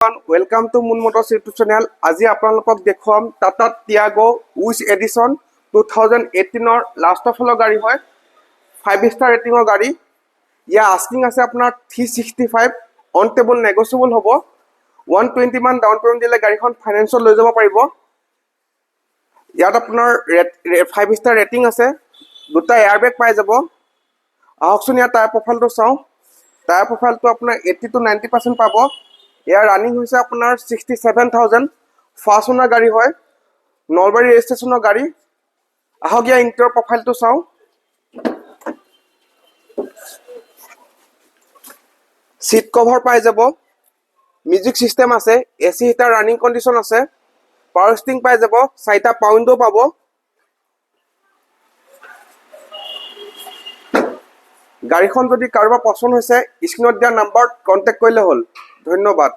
Welcome to Moon Motors YouTube channel. আজি আপোনালোকক দেখুৱাম টাটা টিয়াগো উইথ এডিশন 2018 ৰ লাষ্ট অফ হল গাড়ী হয় 5 স্টাৰ ৰেটিংৰ গাড়ী ইয়া আস্কিং আছে আপোনাৰ 365 অন টেবল নেগোশিয়েবল হ'ব 120 মান ডাউন পেমেন্ট দিলে গাড়ীখন ফাইনান্সত লৈ যাব পাৰিব ইয়াত আপোনাৰ 5 স্টাৰ ৰেটিং আছে দুটা এয়াৰবেগ পাই যাব আহকচোন ইয়াৰ টায়াৰ প্ৰফাইলটো চাওঁ টায়াৰ প্ৰফাইলটো আপোনাৰ 80 to 90% পাব ইয়াৰ ৰানিং হৈছে আপোনাৰ 67000 ফাৰ্ষ্ট ওনাৰ গাড়ী হয় নলবাৰী ৰেজিষ্ট্ৰেচনৰ গাড়ী আহক ইয়াৰ ইন্টেৰিয়ৰ প্ৰফাইলটো চাওঁ সিট কভাৰ পাই যাব মিউজিক সিস্টেম আছে এসি হিটাৰ ৰানিং কন্ডিশন আছে পাৱাৰ ষ্টিং পাই যাব চাৰিটা পাউণ্ডো পাব গাড়ীখন যদি কাৰোবাৰ পছন্দ হৈছে স্ক্ৰিনত দিয়া নম্বৰত কন্টেক্ট কৰিলে হ'ল ধন্যবাদ